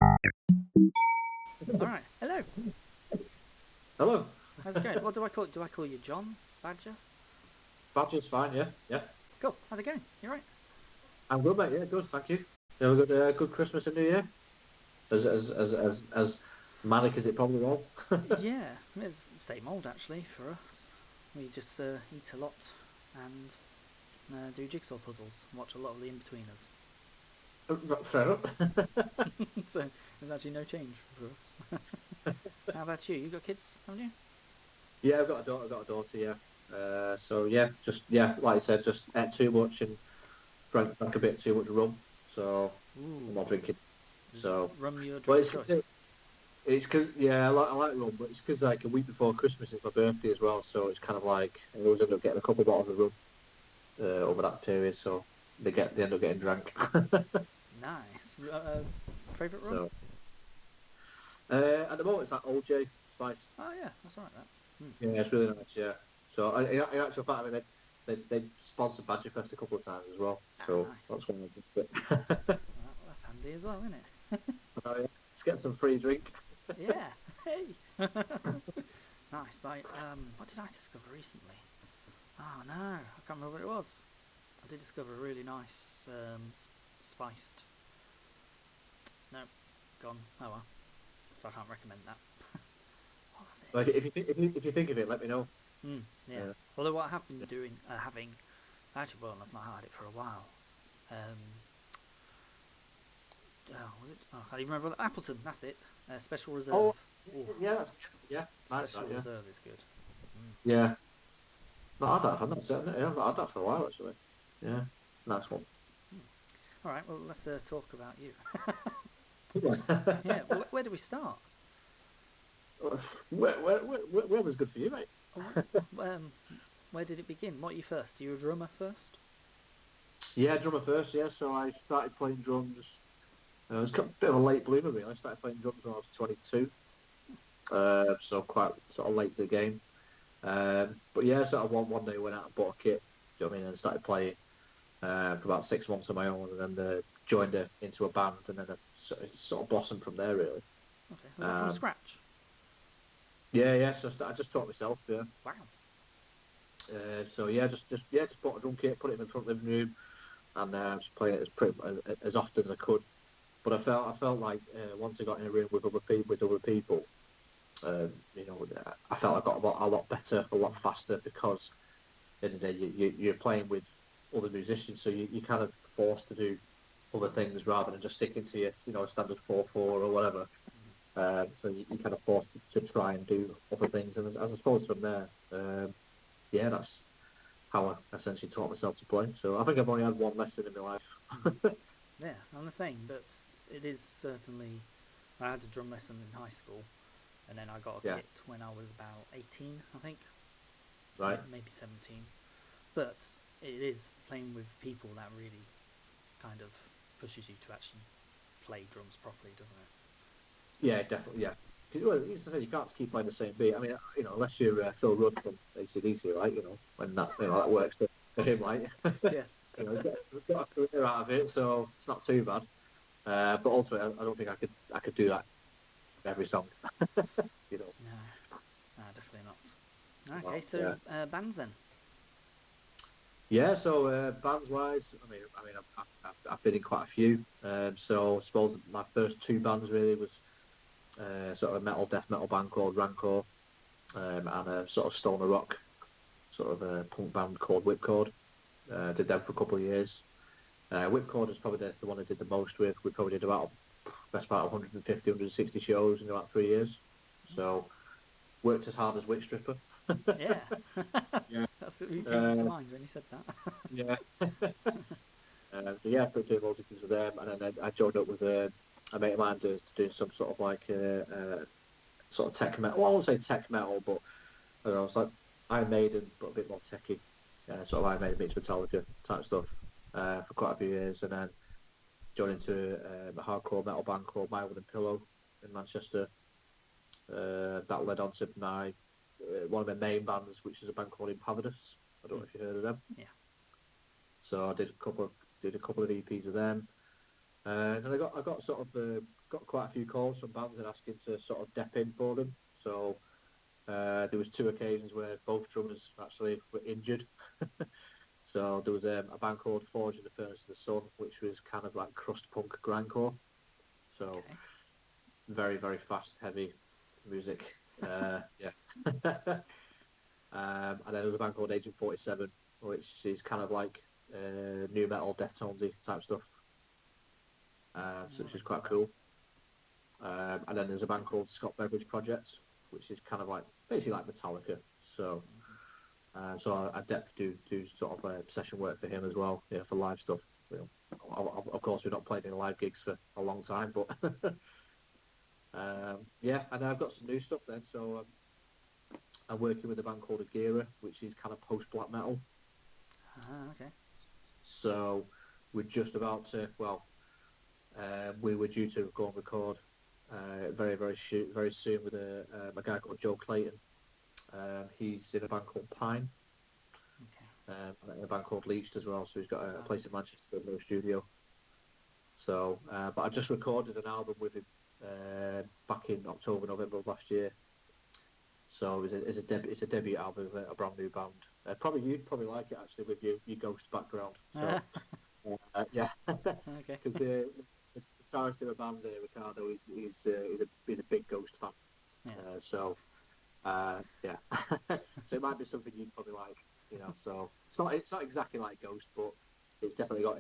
All right. Hello. Hello. How's it going? What do I call? Do I call you John Badger? Badger's fine, yeah. Yeah. Cool. How's it going? You right? I'm good, mate. Yeah, good, thank you. You have a good Christmas and New Year? As manic as it probably was. Yeah, it's same old actually for us. We just eat a lot and do jigsaw puzzles. And watch a lot of the In-Betweeners. Fair enough. So there's actually no change for us. How about you? You got kids, haven't you? Yeah, I've got a daughter, yeah. So yeah, just yeah, like I said, just ate too much and drank a bit too much rum. So I'm Ooh, not drinking. is So, rum your but drink of choice? it's cause yeah, I like rum, but it's because like a week before Christmas is my birthday as well. So it's kind of like I always end up getting a couple of bottles of rum over that period. So they end up getting drunk. Nice. Favorite rum? So at the moment, it's like Old J spiced. Oh yeah, that's alright. That. Yeah, it's really nice. Yeah. So in actual fact, I mean, they sponsored Badgerfest a couple of times as well. Ah, So nice. that's one of them. Well, that's handy as well, isn't it? Let's get some free drink. Yeah. Hey. Nice. What did I discover recently? Oh no, I can't remember what it was. I did discover a really nice spiced. No, gone. Oh well. So I can't recommend that. What was But it? if you think of it, let me know. Yeah. Yeah. Although what I have been doing, having actually, well, I've not had it for a while. Oh, was it? Oh, I can't even remember. Appleton. That's it. Special Reserve. Oh, Oh, yeah, that's yeah, nice. Special That, yeah, Reserve is good. yeah. Not had that. I've not said it. Yeah, I've not had that for a while actually. Yeah, it's a nice one. All right. Well, let's talk about you. where, Yeah. Well, where do we start? where was good for you, mate? Um, where did it begin? What you first? You were a drummer first? Yeah, drummer first. Yeah, so I started playing drums. I was a bit of a late bloomer, really. I started playing drums when I was 22, so quite sort of late to the game. But yeah, sort of one day went out and bought a kit. Do you know what I mean? And started playing for about 6 months on my own, and then joined into a band, and then it sort of blossomed from there, really. Okay. Was that from Um, scratch? yeah, yeah. So I just taught myself. Yeah. Wow. So yeah, just bought a drum kit, put it in the front living room, and just playing it as often as I could. But I felt like once I got in a room with other people, you know, I felt I got a lot better, a lot faster because in the day you're playing with other musicians, so you're kind of forced to do other things rather than just sticking to a standard 4/4 or whatever. So you're kind of forced to try and do other things, and as I suppose from there, yeah, that's how I essentially taught myself to play. So I think I've only had one lesson in my life. Yeah, I'm the same, but it is certainly. I had a drum lesson in high school, and then I got a Yeah, kit when I was about 18, I think, right. maybe 17. But it is playing with people that really kind of pushes you to actually play drums properly, doesn't it? Yeah, definitely. Yeah. 'Cause, well, as I said, you can't keep playing the same beat. I mean, unless you're Phil Rudd from AC/DC, right? When that works for him, like, Yeah. got a career out of it, so it's not too bad. But ultimately, I don't think I could do that every song. You know. No, no, definitely not. Okay, Well, so yeah. bands then. Yeah. So bands wise, I've been in quite a few. So I suppose my first two bands really was sort of a death metal band called Rancor, and a sort of stoner rock sort of a punk band called Whipcord. Did them for a couple of years. Whipcord is probably the one I did the most with. We probably did about best part 150, 160 shows in about 3 years. So worked as hard as Witch Stripper. Yeah, Yeah. that's who came to Uh, mind when you said that. yeah. So yeah, I put doing loads of things with them, and then I joined up with a mate of mine doing some sort of like sort of tech metal. Well, I won't say tech metal, but I don't know, it's like Iron Maiden, but a bit more techy. Sort of Iron Maiden meets Metallica type stuff for quite a few years, and then joined into a hardcore metal band called My Wooden Pillow in Manchester. That led on to my one of my main bands, which is a band called Impavidus. I don't know if you heard of them. Yeah. So I did a couple of EPs of them, and then I got got quite a few calls from bands and asking to sort of dep in for them. So there was 2 occasions where both drummers actually were injured. So there was a band called Forge in the Furnace of the Sun, which was kind of like crust punk grindcore. So Okay. very, very fast, heavy music. Yeah. And then there was a band called Agent 47, which is kind of like new metal, Deftonesy type stuff. So which is quite cool. And then there's a band called Scott Beveridge Project, which is kind of like basically like Metallica. So so I do sort of session work for him as well, for live stuff. Of course, we've not played any live gigs for a long time, but yeah, and I've got some new stuff then. So I'm working with a band called Agira, which is kind of post black metal. Okay. So we're just about to. Well, we were due to go and record very soon with a guy called Joe Clayton. He's in a band called Pine. Okay. And a band called Leached as well. So he's got a place in Manchester with no studio. So, but I just recorded an album with him back in October, November of last year. So it's a debut album with a brand new band. You'd probably like it actually with your Ghost background. So yeah, Okay. because the guitarist of the band, Ricardo, he's a big Ghost fan. Yeah. So yeah, so it might be something you'd probably like. So it's not exactly like Ghost, but it's definitely got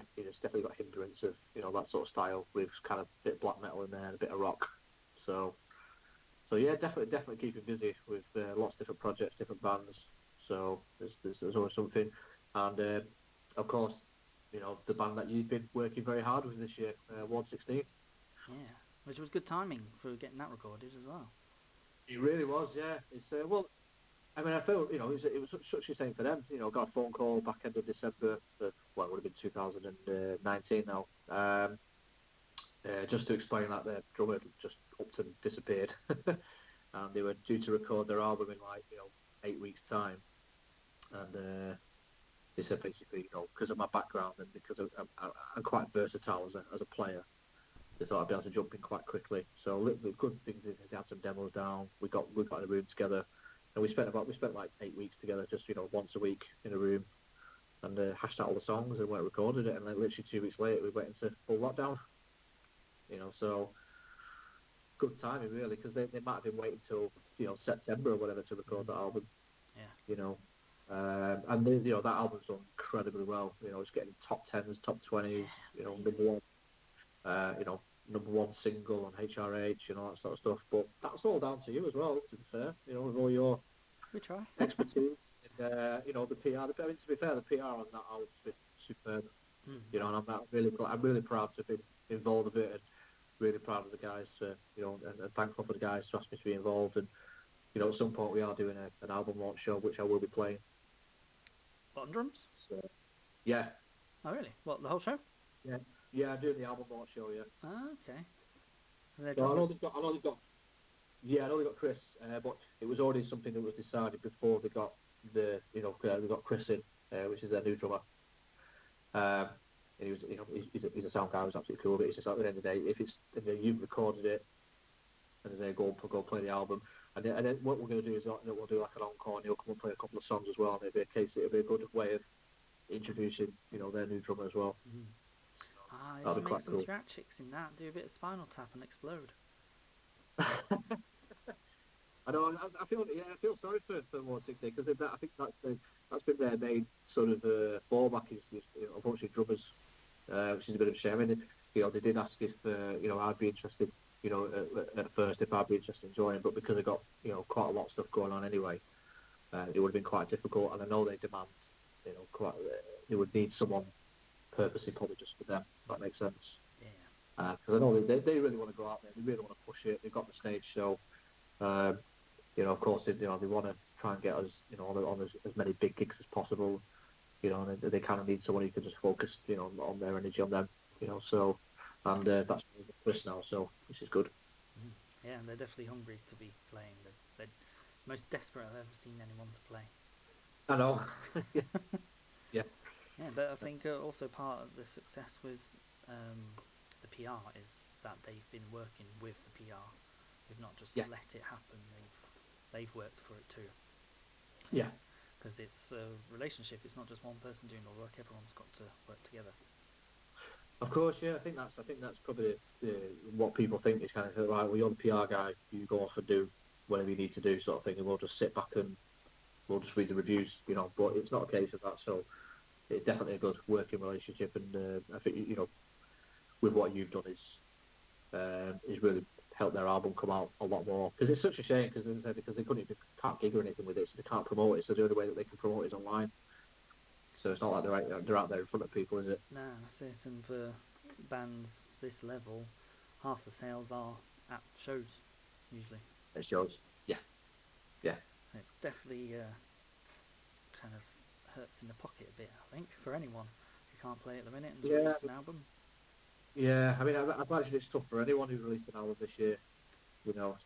hindrance of that sort of style with kind of a bit of black metal in there and a bit of rock. So yeah, definitely keeping busy with lots of different projects, different bands. So there's always something, and of course, the band that you've been working very hard with this year, Ward 16. Yeah, which was good timing for getting that recorded as well. It really was, yeah. It's well, I mean, I feel it was such a shame for them. Got a phone call back end of December of it would have been 2019 now. Just to explain that their drummer just upped and disappeared, and they were due to record their album in 8 weeks' time, and they said basically because of my background and because I'm quite versatile as a player, they thought I'd be able to jump in quite quickly. So the good things is they had some demos down. We got in a room together, and we spent like 8 weeks together, just once a week in a room, and hashed out all the songs and went and recorded it. And literally 2 weeks later, we went into full lockdown. So good timing really, because they might have been waiting till September or whatever to record that album. Yeah. And that album's done incredibly well. It's getting top 10s, top 20s. Number one single on HRH and all that sort of stuff. But that's all down to you as well. To be fair, with all your We try. expertise and the PR. I mean, to be fair, the PR on that album's been superb. And I'm really proud to have been involved with it, and really proud of the guys. And thankful for the guys to ask me to be involved. And at some point we are doing an album launch show, which I will be playing. What, on drums? So, yeah. Oh really? What, the whole show? Yeah, I'm doing the album launch show. Yeah. Oh, okay. So I know they've got Chris, but it was already something that was decided before they got they got Chris in, which is their new drummer. And he was, he's a sound guy. He was absolutely cool. But it's just at the end of the day, if it's you've recorded it, and then go play the album, and then what we're going to do is we'll do like an encore, and he'll come and play a couple of songs as well. And it'll be a good way of introducing their new drummer as well. Mm-hmm. You That'd can be make quite some cool. thrash chicks in that. Do a bit of Spinal Tap and explode. I know. I feel sorry for Ward 16 because I think that's been their main sort of fallback is just, unfortunately drummers, which is a bit of a shame. I mean, they did ask if I'd be interested. At first if I'd be interested in joining, but because I got quite a lot of stuff going on anyway, it would have been quite difficult. And I know they demand they would need someone purposely probably just for them. If that makes sense. Yeah. Because I know they really want to go out there. They really want to push it. They've got the stage show. Of course, they want to try and get us, on as many big gigs as possible. And they kind of need someone who can just focus, on their energy on them. So, and that's Chris now. So, which is good. Yeah, and they're definitely hungry to be playing. They're it's the most desperate I've ever seen anyone to play. I know. Yeah. Yeah, but I think also part of the success with the PR is that they've been working with the PR. They've not just Yeah. let it happen. They've worked for it too. Yeah. Because it's a relationship. It's not just one person doing all the work. Everyone's got to work together. Of course, yeah. I think that's probably what people think is kind of right. Well, you're the PR guy. You go off and do whatever you need to do, sort of thing, and we'll just sit back and we'll just read the reviews, But it's not a case of that. So it's definitely a good working relationship, and I think with what you've done is really helped their album come out a lot more. Because it's such a shame, because as I said, because they can't gig or anything with it, so they can't promote it. So the only way that they can promote it is online. So it's not like they're out there in front of people, is it? No, that's it. And for bands this level, half the sales are at shows, usually. It shows. Yeah. So it's definitely kind of hurts in the pocket a bit, I think, for anyone who can't play at the minute and release an album. Yeah, I mean, I imagine it's tough for anyone who's released an album this year,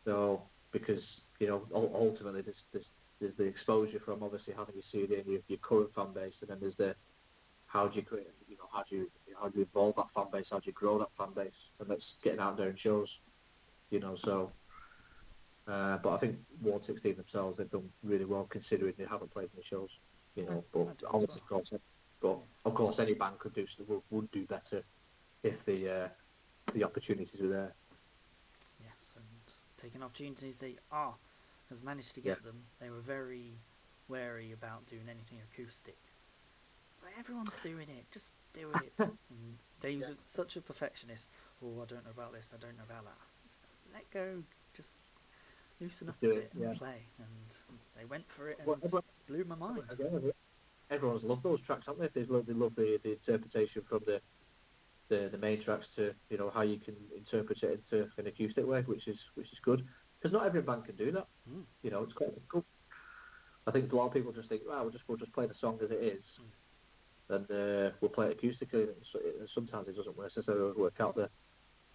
so because ultimately there's the exposure from obviously having your CD and your current fan base, and then there's the how do you create, how do you evolve that fan base, how do you grow that fan base, and that's getting out there in shows, so. But I think Ward 16 themselves, they've done really well considering they haven't played any shows, But obviously, of course, any band would do better if the opportunities were there. Yes, and taking opportunities they has managed to get them. They were very wary about doing anything acoustic. It's like, everyone's doing it, just do it. And Dave's such a perfectionist. Oh, I don't know about this, I don't know about that. Just let go, just loosen up a bit and play. And they went for it and blew my mind. Everyone's loved those tracks, haven't they? They love the interpretation from the main tracks to how you can interpret it into an acoustic way, which is good, because not every band can do that. It's quite difficult. I think a lot of people just think, we'll just play the song as it is, and we'll play it acoustically. And sometimes it doesn't necessarily work out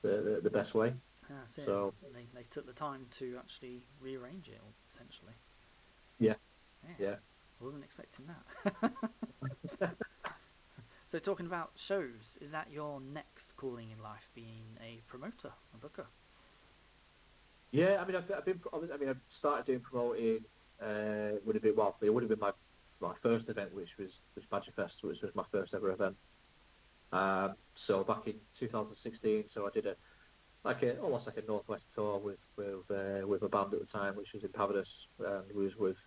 the best way. That's it. So they took the time to actually rearrange it, essentially. Yeah. I wasn't expecting that. So talking about shows, is that your next calling in life, being a promoter, a booker? Yeah, I mean, I've started doing promoting. It would have been my first event, which was Badgerfest, which was my first ever event. So back in 2016, so I did almost like a Northwest tour with a band at the time, which was in Pavidus, and we was with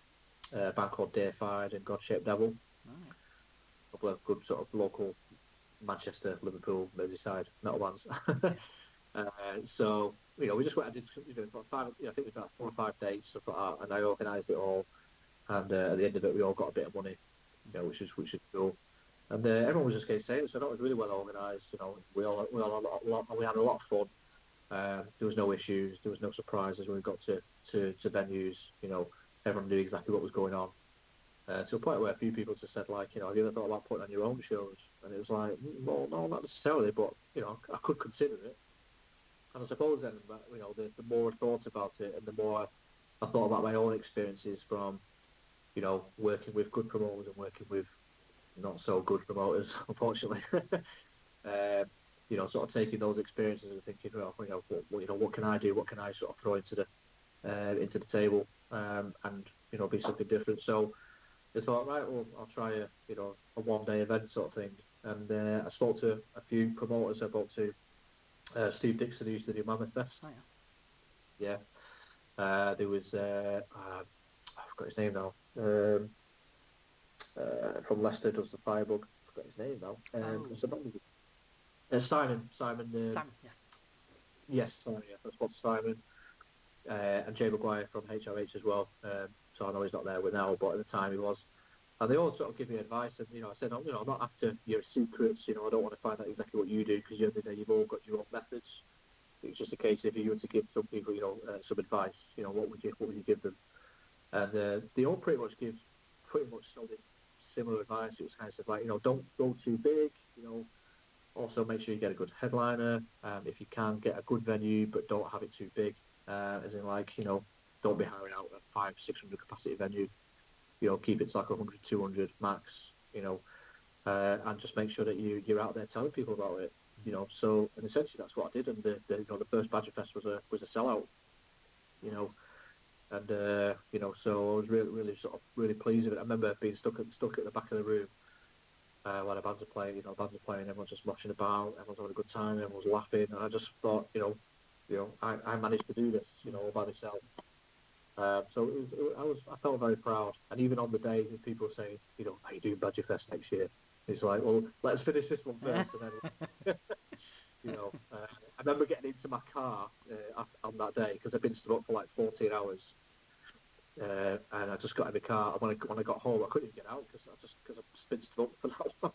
a band called Deified and God-Shaped Devil. Right. A couple of good sort of local Manchester, Liverpool, Merseyside metal bands. So we just went and did about five. I think we did 4 or 5 dates, stuff like that, and I organised it all. And at the end of it, we all got a bit of money, which is cool. And everyone was just getting saved, so that was really well organised. We had a lot of fun. There was no issues, there was no surprises when we got to venues. Everyone knew exactly what was going on. To a point where a few people just said, have you ever thought about putting on your own shows? And it was like, well, no, not necessarily, but I could consider it. And I suppose then, the more I thought about it, and the more I thought about my own experiences from, working with good promoters and working with not so good promoters, unfortunately. Sort of taking those experiences and thinking, what can I do? What can I sort of throw into the table, and be something different? So I thought, right, well, I'll try a 1-day event sort of thing. And I spoke to a few promoters. I spoke to Steve Dixon, who used to do Mammoth Fest. Oh, yeah. There was I forgot his name now. From Leicester, does the Firebug. I forgot his name now. Simon. Simon, yes. Yes, Simon. Yeah, I spoke to Simon. And Jay Maguire from HRH as well. So I know he's not there now, but at the time he was. And they all sort of give me advice, and I said, I'm not after your secrets. I don't want to find out exactly what you do, because at the end of the day, you've all got your own methods. It's just a case if you were to give some people, some advice, what would you give them? And they all pretty much solid, similar advice. It was kind of like, don't go too big. Also make sure you get a good headliner. If you can, get a good venue, but don't have it too big. As in, don't be hiring out a 500-600 capacity venue. Keep it to like 100-200 max. And just make sure that you're out there telling people about it. You know, so and essentially that's what I did, and the first Badger Fest was a sellout. You know, and so I was really sort of really pleased with it. I remember being stuck at the back of the room while the bands are playing. Bands are playing, everyone's just moshing about, everyone's having a good time, everyone's laughing, and I just thought, I managed to do this, all by myself. So I felt very proud, and even on the day, people were saying, are you doing Badger Fest next year? It's like, well, let's finish this one first, and then, I remember getting into my car on that day because I'd been stood up for like 14 hours, and I just got in the car. And when I got home, I couldn't even get out because I've been stood up for that long.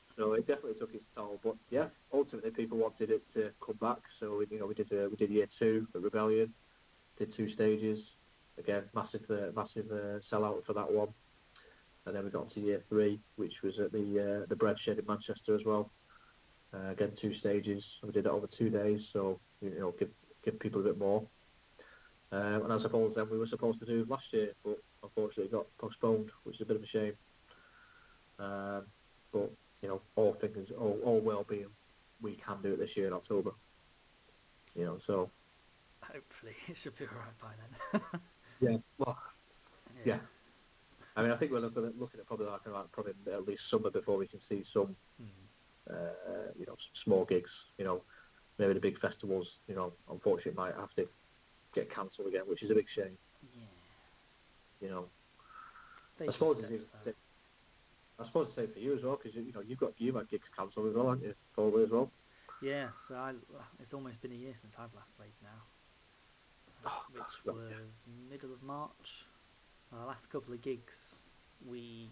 So it definitely took its toll. But yeah, ultimately people wanted it to come back. So we did year 2 at Rebellion. Did 2 stages. Again, massive sellout for that one. And then we got to year 3, which was at the Bread Shed in Manchester as well. Again, 2 stages. We did it over 2 days, so give people a bit more. And I suppose then we were supposed to do last year, but unfortunately it got postponed, which is a bit of a shame. But all well being, we can do it this year in October. So hopefully it should be alright by then. yeah, well, yeah. I mean, I think we're looking at probably at least summer before we can see some, some small gigs. Maybe the big festivals. Unfortunately, might have to get cancelled again, which is a big shame. Yeah. I suppose it's the same for you as well, because you've had gigs cancelled as well, haven't you? Probably as well. Yeah. So it's almost been a year since I've last played now, which was middle of March. Our last couple of gigs, it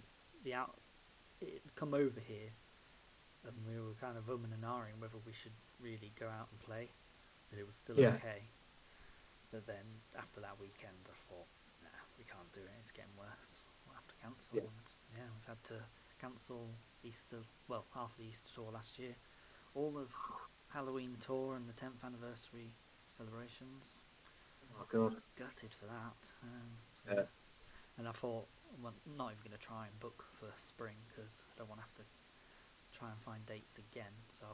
come over here, and we were kind of umming and ahhing whether we should really go out and play, but it was still okay. But then after that weekend, I thought, nah, we can't do it. It's getting worse. We'll have to cancel. Yeah. And we've had to cancel Easter. Well, half of the Easter tour last year, all of Halloween tour, and the 10th anniversary celebrations. Oh God. Gutted for that. And I thought, well, I'm not even going to try and book for spring because I don't want to have to try and find dates again. So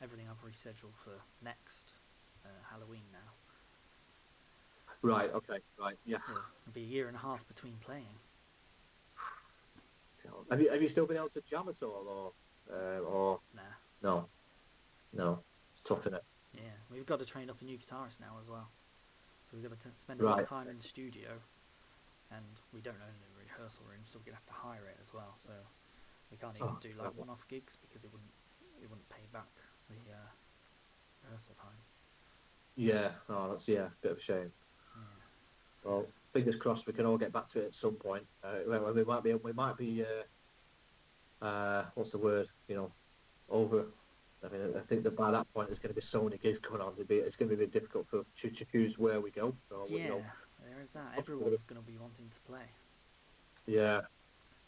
everything I've rescheduled for next Halloween now. Right. Okay. Right. Yeah. So it'll be a year and a half between playing. Have you still been able to jam at all, or Nah. No. It's tough, isn't it? Yeah, we've got to train up a new guitarist now as well. So we've got to spend a lot of time in the studio, and we don't own a rehearsal room, so we're gonna have to hire it as well. So we can't even do like one-off gigs because it wouldn't pay back the rehearsal time. Yeah. Oh, that's a bit of a shame. Yeah. Well, fingers crossed we can all get back to it at some point. We might be what's the word? Over. I mean, I think that by that point there's going to be so many gigs going on. It's going to be a bit difficult to choose where we go. So, there is that. Everyone's going to be wanting to play. Yeah,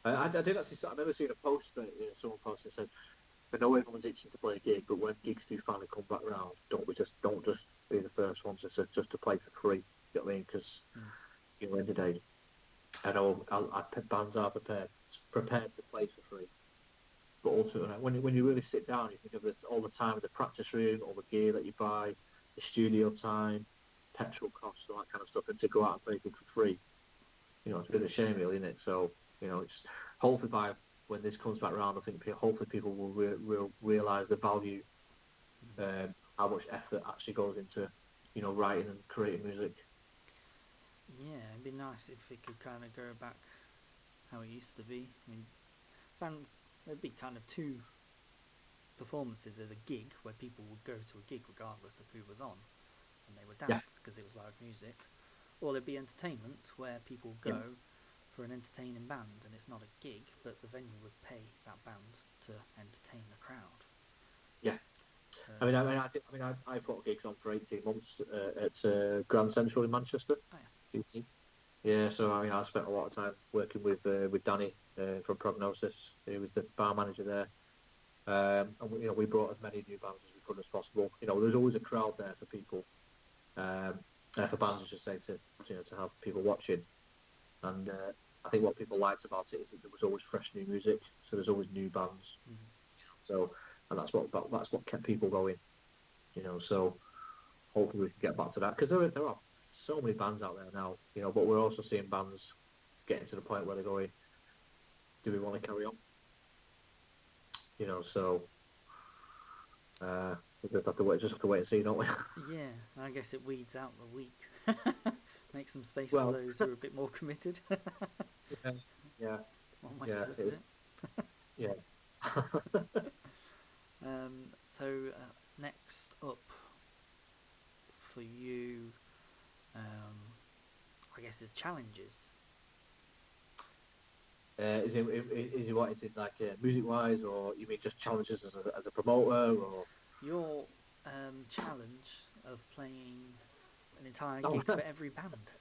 I did actually. I remember seeing a post that someone posted and said, "I know everyone's itching to play a gig, but when gigs do finally come back round, don't just be the first ones just to play for free." You know what I mean? Because end of the day, I know bands are prepared to play for free. But ultimately, when you really sit down, you think of all the time in the practice room, all the gear that you buy, the studio time, petrol costs, all that kind of stuff, and to go out and play for free, it's a bit of a shame, really, isn't it? So, it's hopefully when this comes back around, I think hopefully people will realise the value, how much effort actually goes into, writing and creating music. Yeah, it'd be nice if it could kind of go back how it used to be. I mean, fans. There'd be kind of 2 performances as a gig where people would go to a gig regardless of who was on, and they would dance because it was live music, or there'd be entertainment where people go for an entertaining band and it's not a gig, but the venue would pay that band to entertain the crowd. Yeah. So, I put gigs on for 18 months at Grand Central in Manchester. Oh, yeah. Yeah, so I spent a lot of time working with Danny from Prognosis, who was the bar manager there, and we brought as many new bands as we could as possible. There's always a crowd there for people, for bands, I should say, to have people watching. And I think what people liked about it is that there was always fresh new music, so there's always new bands. So and that's what kept people going. So hopefully we can get back to that, because there are so many bands out there now, but we're also seeing bands getting to the point where they're going, do we want to carry on? So we just have to wait and see, don't we? Yeah, I guess it weeds out the weak. Make some space Well, for those who are a bit more committed. yeah, One way yeah, to look it at is. Yeah. So next up for you, I guess, is challenges. Is it what is it like, music wise, or you mean just challenges as a promoter, or? Your challenge of playing an entire Oh, gig for every band.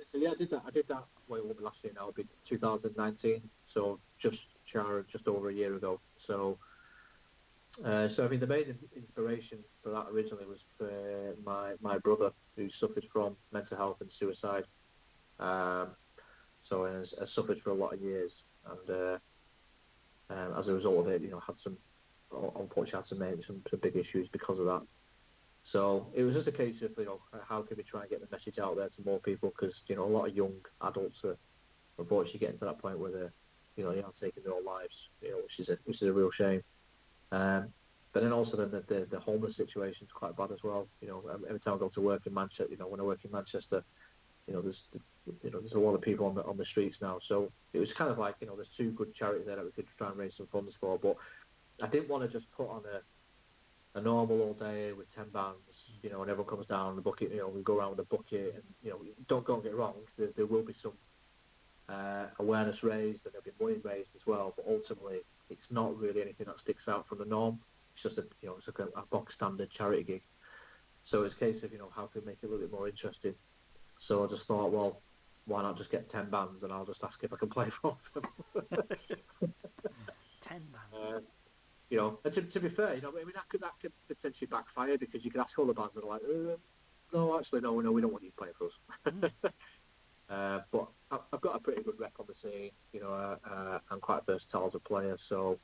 so yeah, I did that. Well, it won't be last year now. It'll be 2019. So just over a year ago. So I mean, the main inspiration for that originally was my brother, who suffered from mental health and suicide. So has suffered for a lot of years, and as a result of it, unfortunately had some big issues because of that. So it was just a case of, how can we try and get the message out there to more people? Because, a lot of young adults are unfortunately getting to that point where they are taking their own lives, which is a real shame. But then also the homeless situation is quite bad as well. Every time I go to work in Manchester, when I work in Manchester, there's a lot of people on the streets now. So it was kind of like, there's two good charities there that we could try and raise some funds for. But I didn't want to just put on a normal all day with 10 bands, and everyone comes down the bucket, we go around with a bucket, and, don't go and get wrong, there will be some awareness raised, and there'll be money raised as well, but ultimately it's not really anything that sticks out from the norm. It's just it's like a box standard charity gig. So it's a case of, how can we make it a little bit more interesting? So I just thought, well, why not just get 10 bands and I'll just ask if I can play for them. 10 bands. And to be fair, that could potentially backfire, because you could ask all the bands that are like, no, actually, no, we don't want you to play for us. But I've got a pretty good rep on the scene. I'm quite versatile as a player, so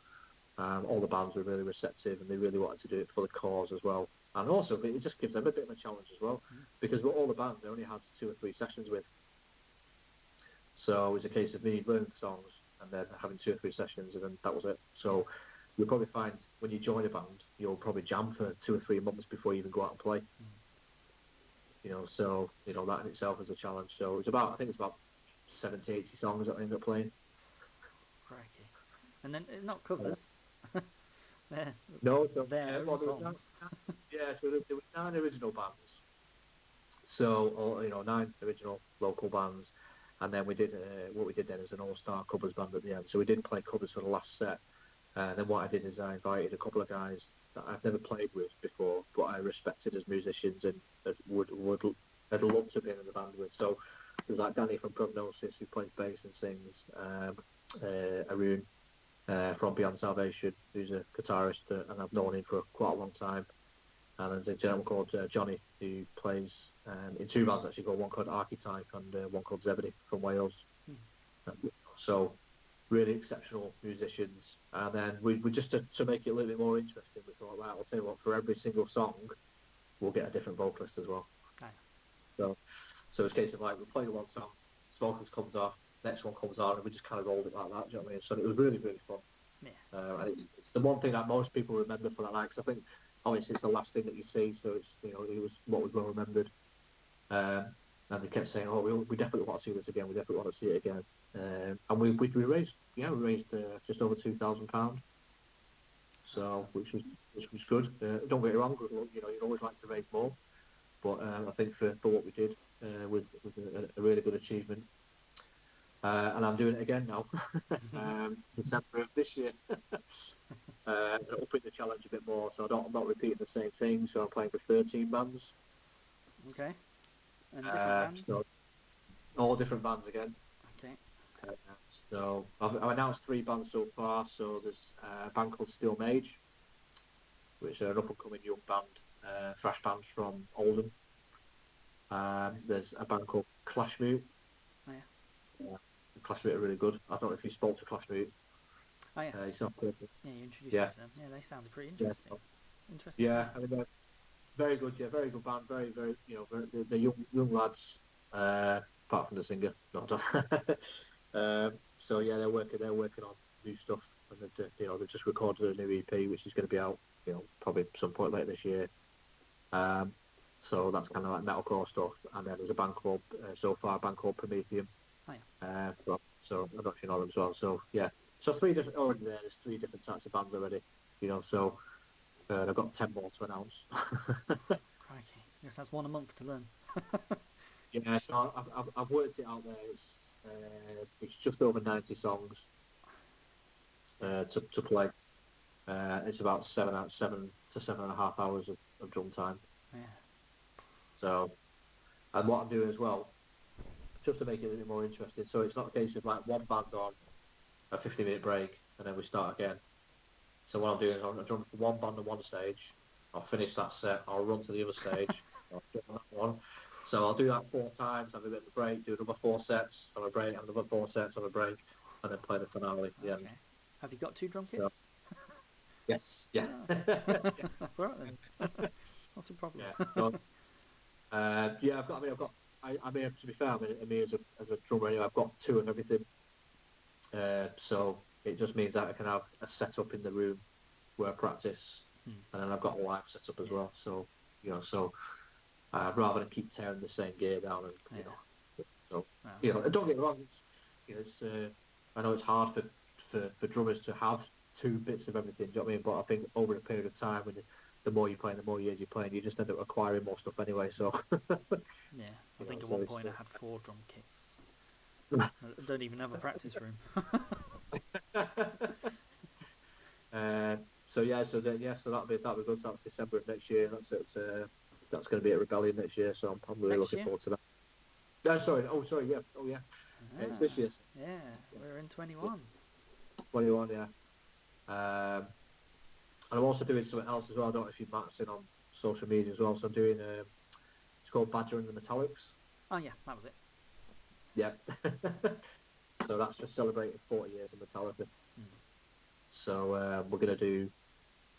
all the bands were really receptive, and they really wanted to do it for the cause as well. And also, it just gives them a bit of a challenge as well, because with all the bands, they only had 2 or 3 sessions with. So it was a case of me learning the songs and then having 2 or 3 sessions, and then that was it. So you'll probably find when you join a band, you'll probably jam for 2 or 3 months before you even go out and play. So that in itself is a challenge. So I think it's about 70, 80 songs that I ended up playing. Crikey. And then not covers. No, so there well, there was so there were 9 original bands. So 9 original local bands, and then we did what we did then is an all-star covers band at the end. So we did play covers for the last set. And then what I did is I invited a couple of guys that I've never played with before, but I respected as musicians and I'd love to be in the band with. So it was like Danny from Prognosis, who plays bass and sings, Arun from Beyond Salvation, who's a guitarist, and I've known him for quite a long time. And there's a gentleman called Johnny, who plays in 2 bands actually, one called Archetype and one called Zebedee from Wales. So really exceptional musicians. And then we just to make it a little bit more interesting, we thought, right, I'll tell you what, for every single song, we'll get a different vocalist as well. So it's a case of like, we play one song, this vocalist comes off, next one comes on, and we just kind of rolled it like that. Do you know what I mean? So it was really, really fun. Yeah. And it's the one thing that most people remember for that night, because I think obviously it's the last thing that you see, so it's it was what was well remembered. And they kept saying, "Oh, we definitely want to see this again. We definitely want to see it again." And we raised just over £2,000. So which was good. Don't get me wrong, you'd always like to raise more, but I think for what we did was a really good achievement. And I'm doing it again now, December of this year. Upping the challenge a bit more, so I'm not repeating the same thing. So I'm playing with 13 bands. Okay. And different bands? So all different bands again. Okay. So I've announced 3 bands so far. So there's a band called Steel Mage, which are an up-and-coming young band, thrash band from Oldham. There's a band called Clash Mute. Oh, yeah. Clash Mute are really good. I don't know if you spoke to Clash Mute. Oh yes. It's not perfect. Yeah, you introduced Yeah. me to them. Yeah, they sounded pretty Yeah. interesting. Interesting Yeah. stuff. I mean, they're very good. Yeah, very good band. Very, very. They're young lads. Apart from the singer, not. So yeah, they're working on new stuff, and they've just recorded a new EP, which is going to be out, probably some point later this year. So that's kind of like metalcore stuff, and then there's a band called a band called Prometheum. Oh yeah. So I'm not sure you know them as well. So yeah, so there's 3 different types of bands already. So I've got 10 more to announce. Crikey. Yes, that's one a month to learn. Yeah, so I've worked it out there. It's just over 90 songs to play. It's about 7 to 7.5 hours of drum time. Yeah. So, and what I'm doing as well, just to make it a little bit more interesting. So it's not a case of like one band on a 50-minute break and then we start again. So what I'm doing is I'm drum for one band on one stage. I'll finish that set. I'll run to the other stage. I'll drum on that one. So I'll do that 4 times, have a bit of a break, do another 4 sets, have a break, have another 4 sets, have a break, and then play the finale at the end. Have you got 2 drum So- kits? Yes, yeah. That's all right then. What's the problem? Yeah. So, I mean, to be fair, I mean, as a drummer anyway, I've got 2 and everything. So it just means that I can have a setup in the room where I practice, and then I've got a live setup as well. So, rather than keep tearing the same gear down, and so don't get me wrong, I know it's hard for drummers to have 2 bits of everything. Do you know what I mean? But I think over a period of time, when the more you play, the more years you're playing, you just end up acquiring more stuff anyway. So yeah, I think at one point I had 4 drum kits. I don't even have a practice room. So that'll be good. So that's December of next year. That's going to be at Rebellion next year. So I'm really looking forward to that. Sorry. Yeah. Oh yeah. It's this year. Yeah, we're in 21. 21. Yeah. And I'm also doing something else as well. I don't know if you've seen on social media as well. So I'm doing it's called Badger and the Metallics. Oh yeah, that was it. Yeah. So that's just celebrating 40 years of Metallica. So we're going to do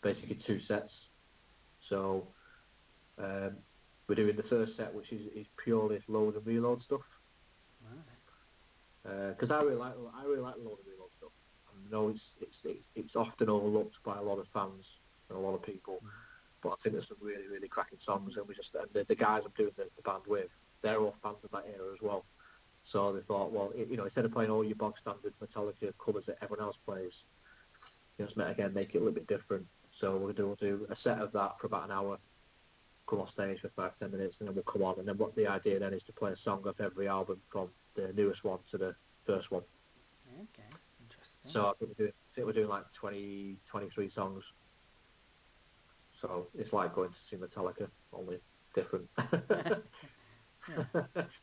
basically 2 sets. So we're doing the first set, which is purely load and reload stuff. Because I really like load and reload stuff. I know it's often overlooked by a lot of fans and a lot of people, but I think there's some really, really cracking songs, and the guys I'm doing the band with, they're all fans of that era as well. So they thought, well, instead of playing all your bog standard Metallica covers that everyone else plays, just make it a little bit different. So we'll do a set of that for about an hour, come off stage for 5-10 minutes, and then we'll come on. And then what the idea then is to play a song off every album from the newest one to the first one. Okay, interesting. So I think we're doing like 23 songs. So it's like going to see Metallica, only different. Yeah.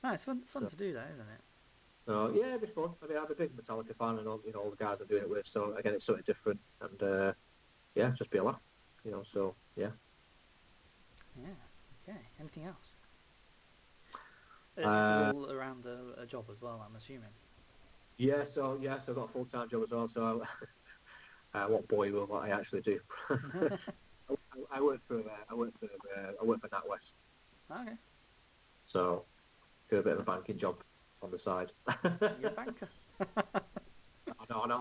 No, it's fun to do that, isn't it? So yeah, it'd be fun. I mean, I'm a big Metallica fan, and all the guys I'm doing it with. So again, it's something different, and just be a laugh. So yeah. Yeah. Okay. Anything else? This is all around a job as well, I'm assuming. Yeah. So I've got a full-time job as well. So what boy will what I actually do? I work for NatWest. Okay. So do a bit of a banking job on the side. You're a banker. No.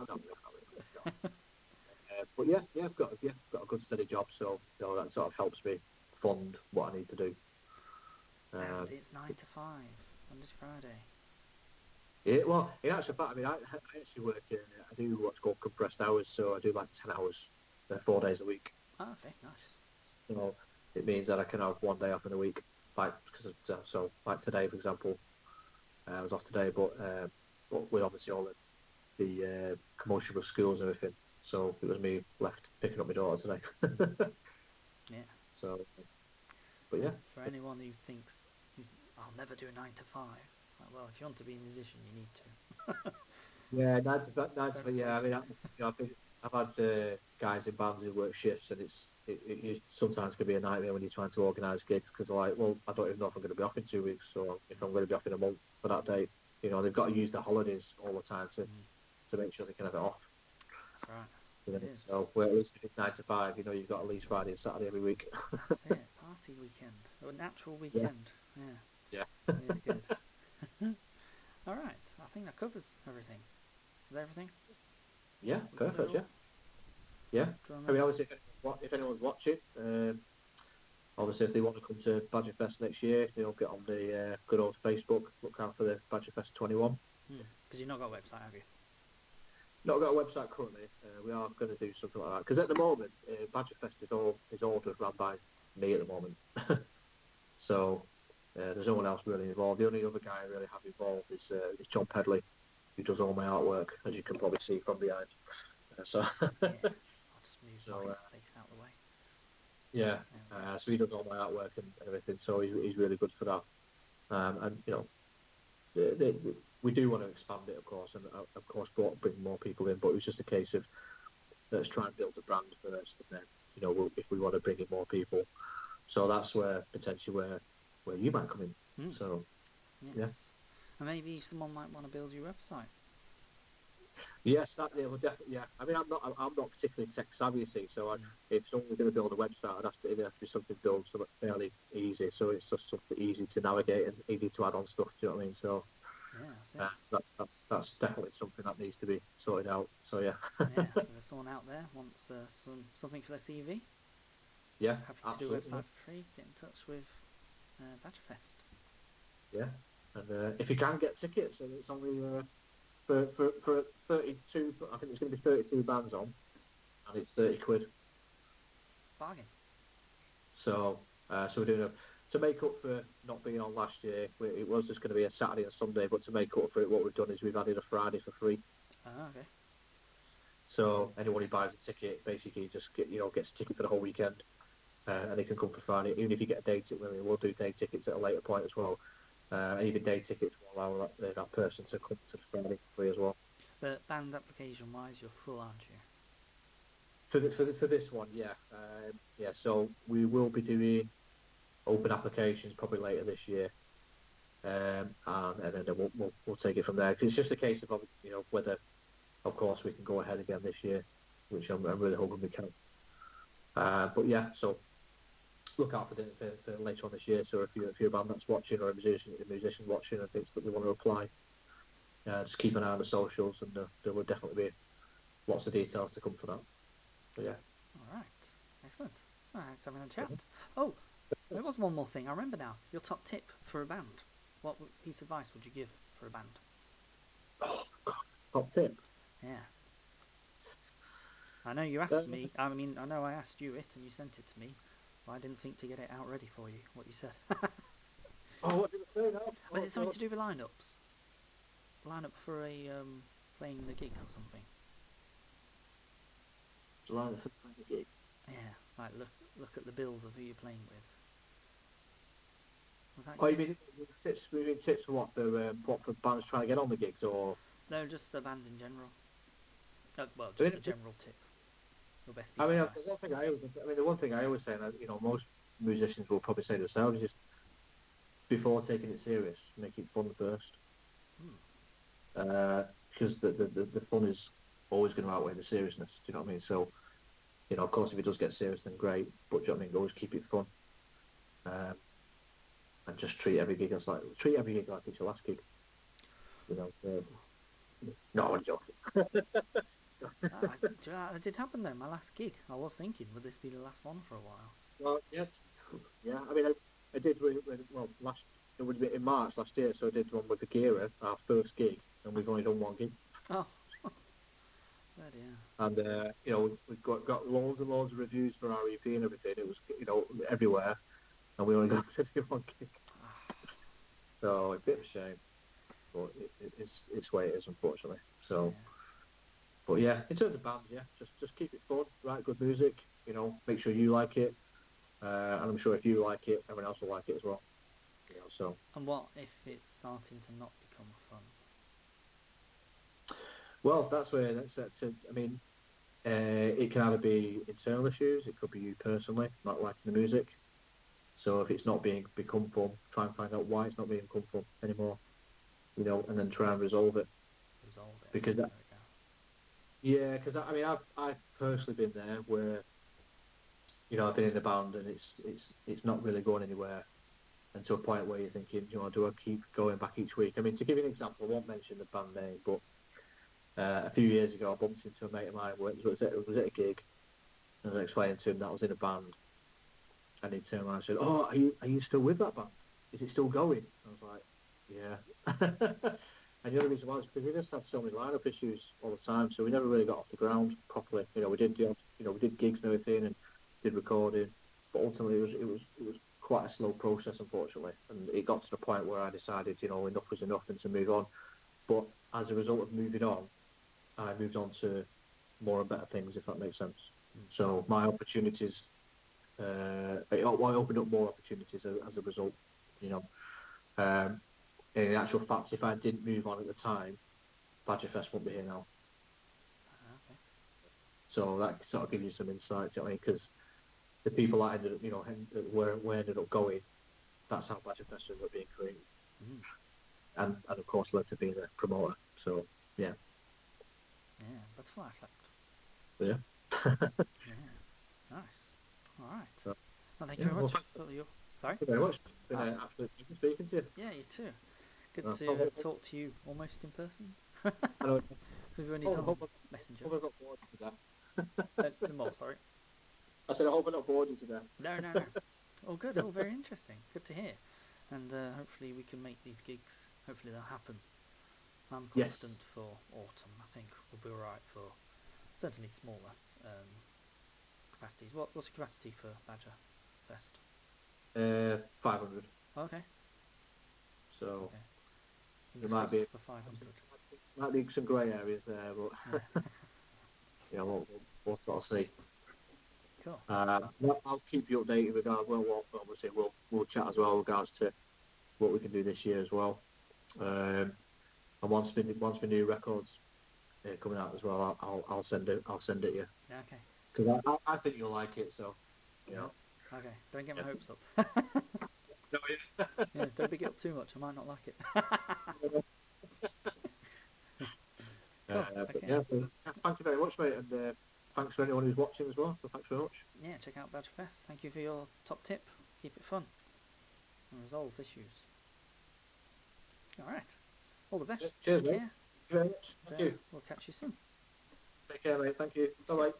But yeah, I've got a good steady job, so that sort of helps me fund what I need to do. And it's 9 to 5, Monday to Friday. Yeah, well, in actual fact, I mean, I actually work. I do what's called compressed hours, so I do like 10 hours, 4 days a week. Oh, okay, nice. So it means that I can have 1 day off in a week, like today, for example. I was off today, but with obviously all the commotion with schools and everything, so it was me left picking up my daughter today. Yeah. So, but yeah. For anyone who thinks I'll never do a 9 to 5, well, if you want to be a musician, you need to. Yeah, 9 to 5. Yeah, I mean, I've had guys in bands who work shifts, and it sometimes can be a nightmare when you're trying to organise gigs, because they're like, well, I don't even know if I'm going to be off in 2 weeks, or if I'm going to be off in a month for that date. They've got to use their holidays all the time to make sure they can have it off. That's right. You know? It is. So where at least if it's 9 to 5, you've got at least Friday and Saturday every week. That's it. Party weekend. A natural Yeah. weekend. Yeah. Yeah. It is good. All right. I think that covers everything. Is that everything? Yeah, We covered perfect. it Yeah, all? yeah. Do you I wanna- mean, obviously, if anyone's watching, obviously, if they want to come to Badger Fest next year, get on the good old Facebook. Look out for the Badger Fest 21. Because you've not got a website, have you? Not got a website currently. We are going to do something like that because at the moment, Badger Fest is all just run by me at the moment. So there's no one else really involved. The only other guy I really have involved is John Pedley, who does all my artwork, as you can probably see from behind. So Yeah. I'll just move So, my face out of the way. yeah, There we go. so he does all my artwork and everything. So he's really good for that. And we do want to expand it, of course, and of course bring more people in. But it was just a case of let's try and build the brand first, and then if we want to bring in more people, so that's where potentially where you might come in. So Yes. yeah. And maybe someone might want to build your website. yes, that will definitely. Yeah, I mean, I'm not particularly tech savvy, you see. So if someone's going to build a website, it'd have to be something built something fairly easy, so it's just something easy to navigate and easy to add on stuff. Do you know what I mean? So. Yeah, that's it. So that's definitely something that needs to be sorted out. So yeah, Yeah, so there's someone out there wants something for their CV. yeah, Happy to absolutely. do a website for free. Get in touch with Badgerfest. Yeah, and if you can get tickets, and it's only for 32. I think there's going to be 32 bands on, and it's £30. Bargain. So we're doing to make up for not being on last year. It was just going to be a Saturday and Sunday, but to make up for it, what we've done is we've added a Friday for free. Okay. So anyone who buys a ticket basically just gets a ticket for the whole weekend, and they can come for Friday. Even if you get a day ticket, we'll do day tickets at a later point as well. And even day tickets will allow that person to come to the Friday free as well. But band application wise, you're full, aren't you? For this one, yeah, yeah. So we will be doing open applications probably later this year, and then we'll take it from there. 'Cause it's just a case of whether, of course, we can go ahead again this year, which I'm really hoping we can. But yeah, so look out for later on this year. So if you're a band that's watching or a musician watching and thinks that they want to apply, just keep an eye on the socials, and there will definitely be lots of details to come for that. But yeah. All right. Excellent. All right, let's have a chat. Oh, there was one more thing. I remember now. Your top tip for a band. What piece of advice would you give for a band? Oh God, top tip. Yeah. I know you asked me. I mean, I know I asked you it, and you sent it to me. But I didn't think to get it out ready for you. What you said. Oh, what did I say now? Was it something to do with lineups? Lineup for a playing the gig or something? July the 5th gig. Yeah. Like look at the bills of who you're playing with. Was that? Oh, you mean tips? We mean tips for what for bands trying to get on the gigs, or No, just the bands in general. Well, I mean, just a general tip. Your best piece I mean, of advice. the one thing I always say, and most musicians will probably say themselves, is before taking it serious, make it fun first. Because the fun is always going to outweigh the seriousness. Do you know what I mean? So, of course, if it does get serious, then great. But do you know what I mean? Always keep it fun, and just treat every gig like it's your last gig. No, I'm joking. That did happen though. My last gig, I was thinking, would this be the last one for a while? Well, yeah, yeah. I mean, I did it would be in March last year, so I did one with Akira, our first gig, and we've only done one gig. Oh, bloody hell. And we've got loads and loads of reviews for our EP and everything. It was everywhere, and we only got to do one gig. So a bit of a shame, but it's the way it is, unfortunately. So. Yeah. But yeah, in terms of bands, yeah, just keep it fun, write good music, make sure you like it, and I'm sure if you like it, everyone else will like it as well. So. And what if it's starting to not become fun? Well, that's where I mean, it can either be internal issues, it could be you personally not liking the music. So if it's not become fun, try and find out why it's not become fun anymore, and then try and resolve it. Resolve it. Because that. Yeah, because I mean, I've personally been there where I've been in the band and it's not really going anywhere, and to a point where you're thinking, do I keep going back each week? I mean, to give you an example, I won't mention the band name, but a few years ago, I bumped into a mate of mine who was at a gig, and I was explaining to him that I was in a band, and he turned around and said, "Oh, are you still with that band? Is it still going?" I was like, "Yeah." And the other reason why is because we just had so many lineup issues all the time, so we never really got off the ground properly. We did gigs and everything, and did recording, but ultimately it was quite a slow process, unfortunately. And it got to the point where I decided, enough was enough and to move on. But as a result of moving on, I moved on to more and better things, if that makes sense. So my opportunities, it opened up more opportunities as a result. You know, um, in actual fact, if I didn't move on at the time, Badger Fest wouldn't be here now. Okay. So that sort of gives you some insight, do you know what I mean? Because the people that ended up, where ended up going, that's how Badger Fest ended up being created. Mm. And of course led to being a promoter. So yeah. Yeah, butterfly effect. Yeah. Yeah, nice. All right. So, Well, thank you very much for your. Sorry. thank you very much. It's been an absolute pleasure speaking to you. Yeah, you too. Good Uh, to hope- talk to you almost in person. I know, We've only hope, done hope, Messenger. hope I got bored you today. The more, sorry. I said I hope I not bored you today. No. All good. All very interesting. Good to hear. And hopefully we can make these gigs. Hopefully they'll happen. I'm Yes. confident for autumn. I think we'll be alright for certainly smaller capacities. What's your capacity for Badger Fest? 500. Okay. So Okay. there Fingers might crossed be for 500. might be some grey areas there, but Yeah. we'll sort of see. Cool. I'll keep you updated regarding obviously we'll chat as well in regards to what we can do this year as well. And once my new records coming out as well, I'll send it to you Okay. because I think you'll like it. So Okay. Don't get my Yeah. hopes up. No, Yeah, don't big it up too much. I might not like it. Cool. but Okay. yeah, thank you very much, mate, and thanks for anyone who's watching as well. So thanks very much. Yeah, check out Badger Fest. Thank you for your top tip. Keep it fun and resolve issues. All right. All the best. Cheers, Take mate. care. Thank you very much. Thank you. We'll catch you soon. Take care, mate. Thank you. Bye bye.